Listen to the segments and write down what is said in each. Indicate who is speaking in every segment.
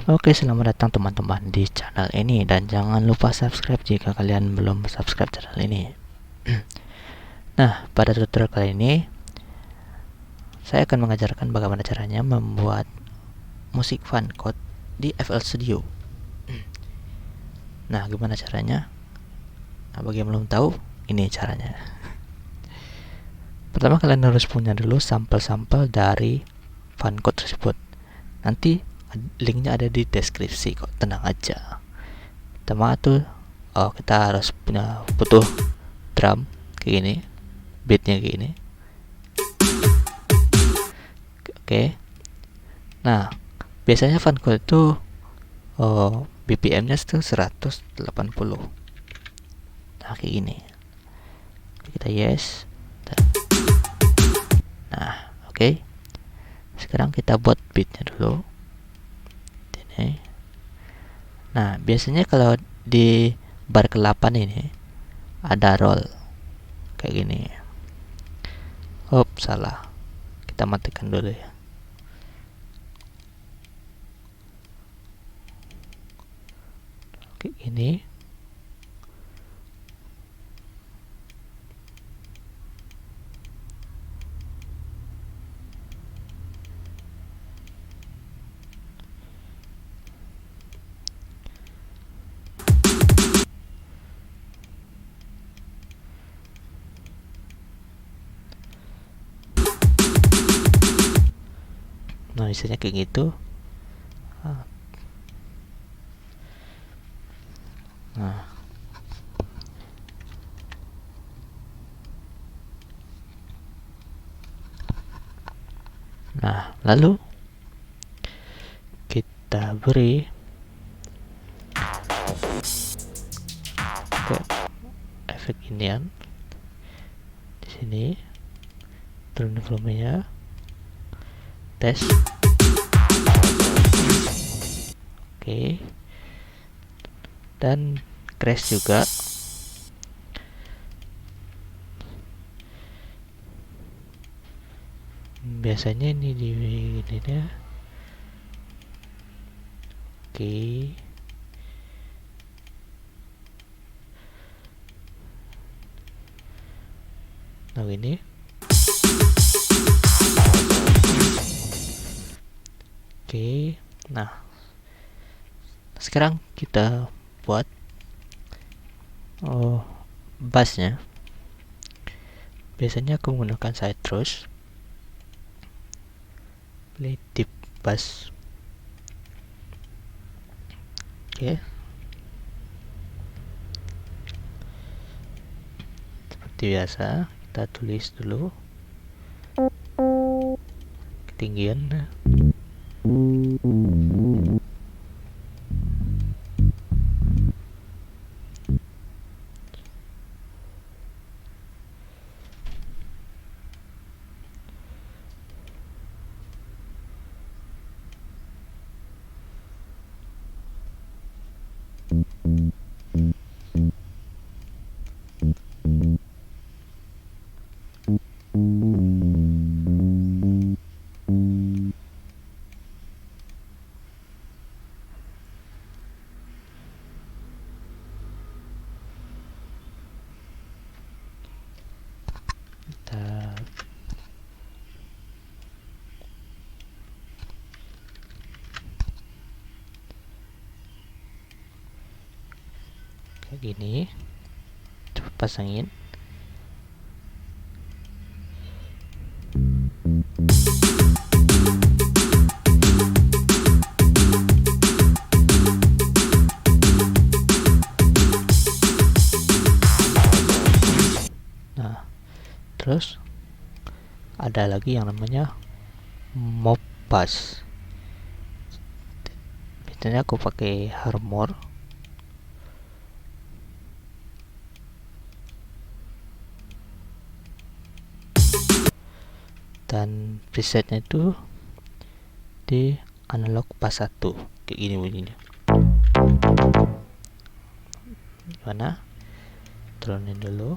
Speaker 1: Oke, selamat datang teman-teman di channel ini, dan jangan lupa subscribe jika kalian belum subscribe channel ini. Nah, pada tutorial kali ini saya akan mengajarkan bagaimana caranya membuat musik fun code di FL Studio. Nah, gimana caranya? Nah, bagi yang belum tahu, ini caranya. Pertama, kalian harus punya dulu sampel-sampel dari fun code tersebut. Nanti linknya ada di deskripsi kok, tenang aja. Pertama tuh, kita harus butuh drum kayak gini, beatnya kayak gini. Oke. Nah, biasanya fun code itu BPM-nya itu 180. Nah, kayak gini. Kita yes. Nah, oke. Sekarang kita buat beatnya dulu. Ini. Nah, biasanya kalau di bar ke-8 ini ada roll kayak gini. Salah. Kita matikan dulu ya. Kayak gini. Nah, misalnya kayak gitu. Nah, lalu kita beri efek inian di sini, turun volumenya, tes. Oke. Dan crash juga. Biasanya ini di ini ya. Oke. Nah, ini. Oke. Nah, sekarang kita buat bassnya. Biasanya aku menggunakan Citrus. Play deep bass. Oke. Seperti biasa, kita tulis dulu ketinggian. Kayak gini. Coba pasangin. Nah, terus ada lagi yang namanya mob bass. Biasanya aku pakai Harmor. Dan presetnya itu di analog pas 1 kayak gini bunyinya. Gimana? Turunin dulu.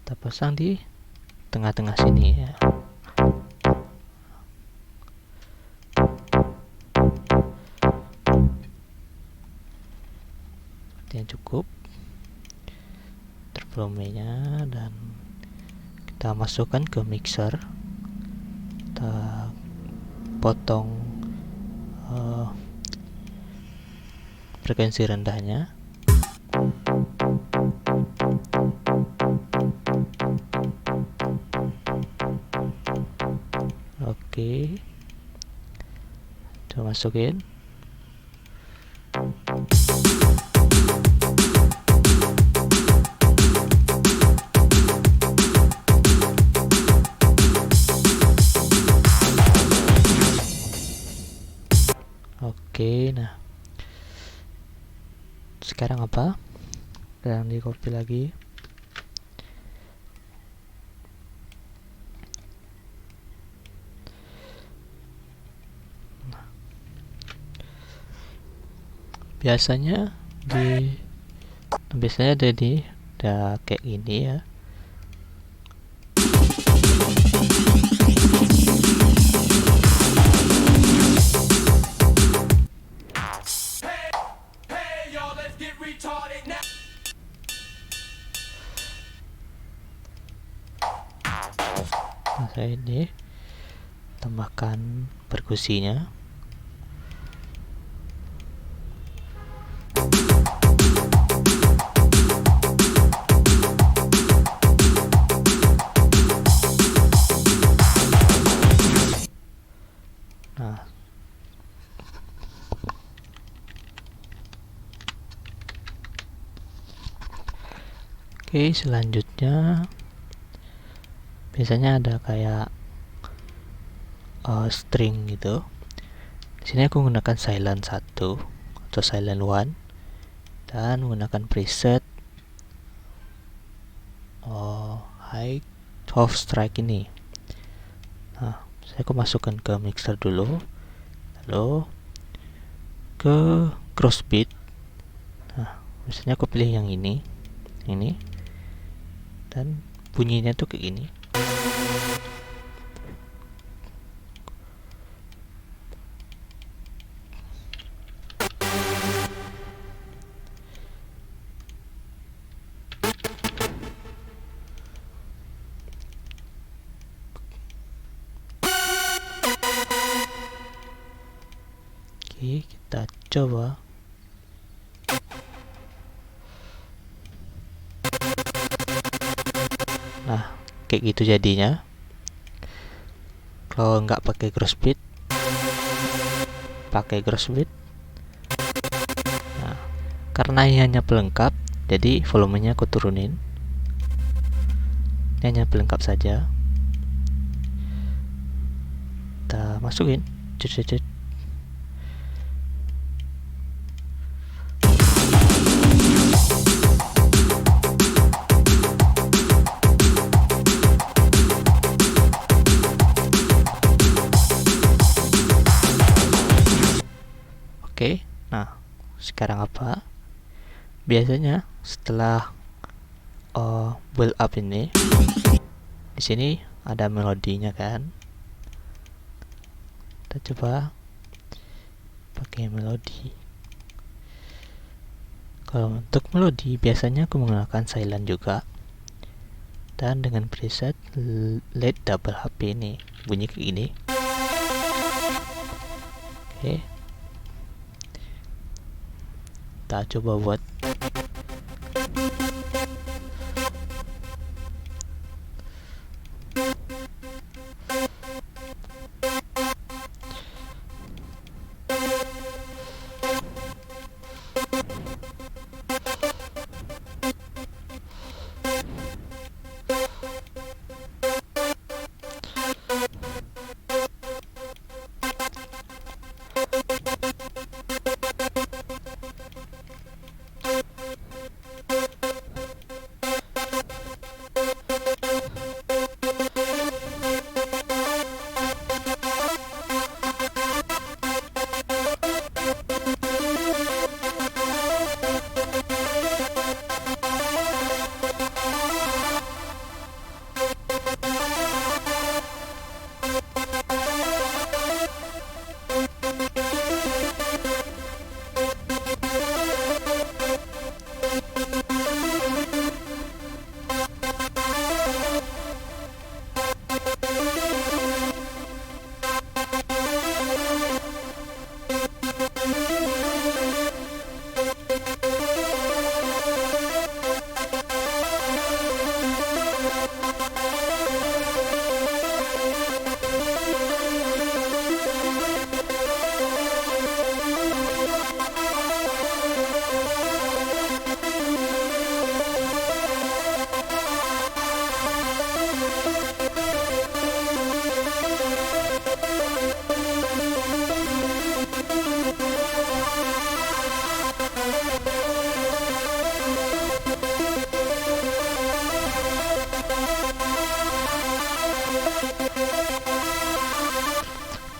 Speaker 1: Kita pasang di tengah-tengah sini ya. yang cukup volume-nya, dan kita masukkan ke mixer. Kita potong frekuensi rendahnya. Oke, coba masukin. Oke, nah sekarang apa? Dan di copy lagi. Biasanya udah kayak gini ya. Nah, saya ini tambahkan perkusinya. Nah, oke, selanjutnya biasanya ada kayak string gitu. Di sini aku menggunakan silent 1 atau silent 1 dan menggunakan preset high half strike ini. Nah, saya akan masukkan ke mixer dulu, lalu ke crossbeat. Nah, biasanya aku pilih yang ini, dan bunyinya tuh kayak gini. Oke, kita coba. Nah, kayak gitu jadinya. Kalau nggak pakai crossbeat, nah, karena ini hanya pelengkap, jadi volumenya aku turunin. Ini hanya pelengkap saja. Kita masukin. Oke, nah sekarang apa? Biasanya setelah build up ini, di sini ada melodinya kan? Kita coba pakai melodi. Kalau untuk melodi biasanya aku menggunakan silent juga, dan dengan preset lead double HP ini bunyi kayak gini. Oke, kita coba buat.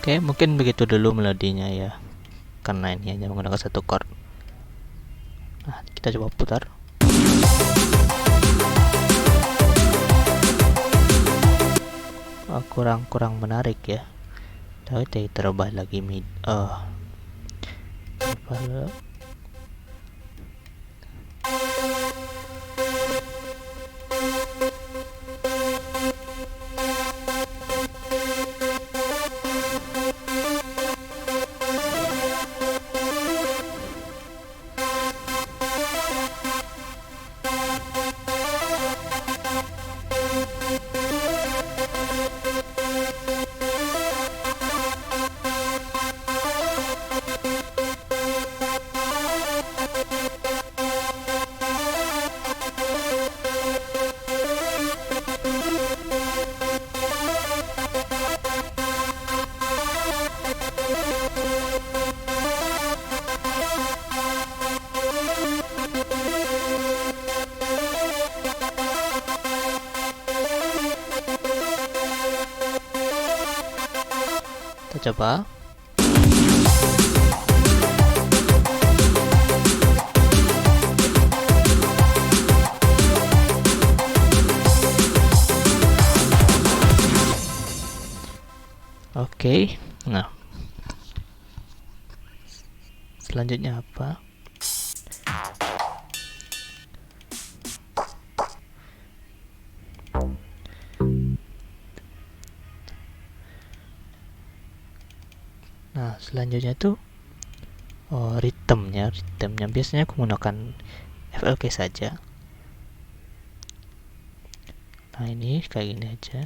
Speaker 1: Oke, mungkin begitu dulu melodinya ya, karena ini hanya menggunakan satu chord. Nah, kita coba putar. Kurang menarik ya. Tapi terubah lagi mid. Kita coba. Oke, nah selanjutnya apa? Nah, selanjutnya tuh ritmenya biasanya aku menggunakan FLK saja. Nah, ini kayak gini aja.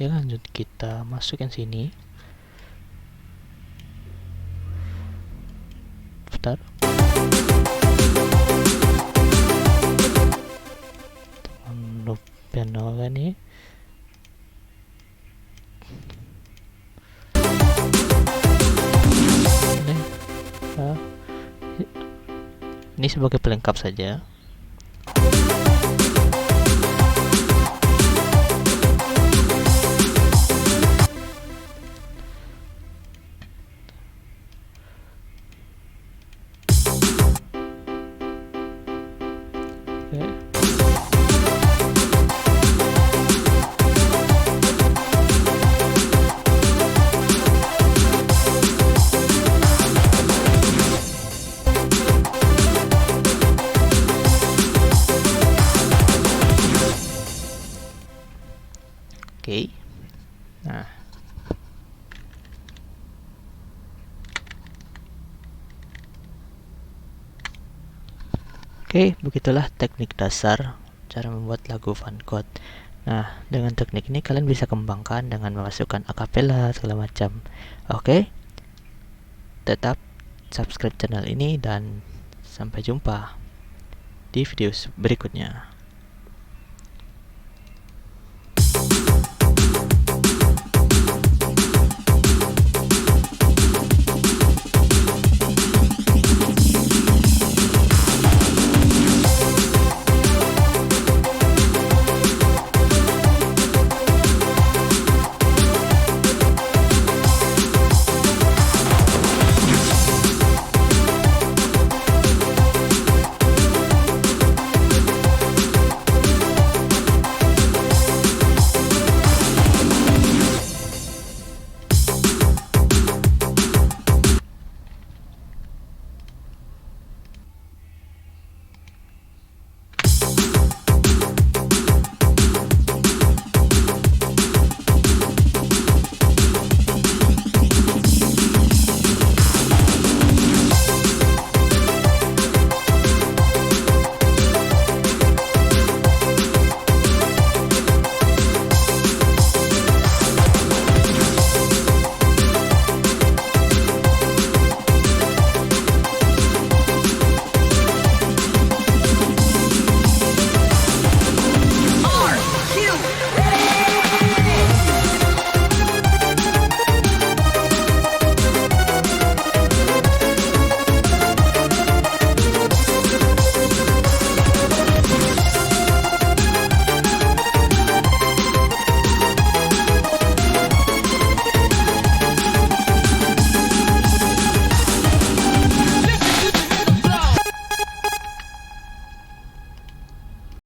Speaker 1: Oke, lanjut kita masukin sini. Putar. Teman piano kan nih. Ini sebagai pelengkap saja. Oke. Nah. Oke, begitulah teknik dasar cara membuat lagu Fancode. Nah, dengan teknik ini kalian bisa kembangkan dengan memasukkan akapela segala macam. Oke. Tetap subscribe channel ini dan sampai jumpa di video berikutnya.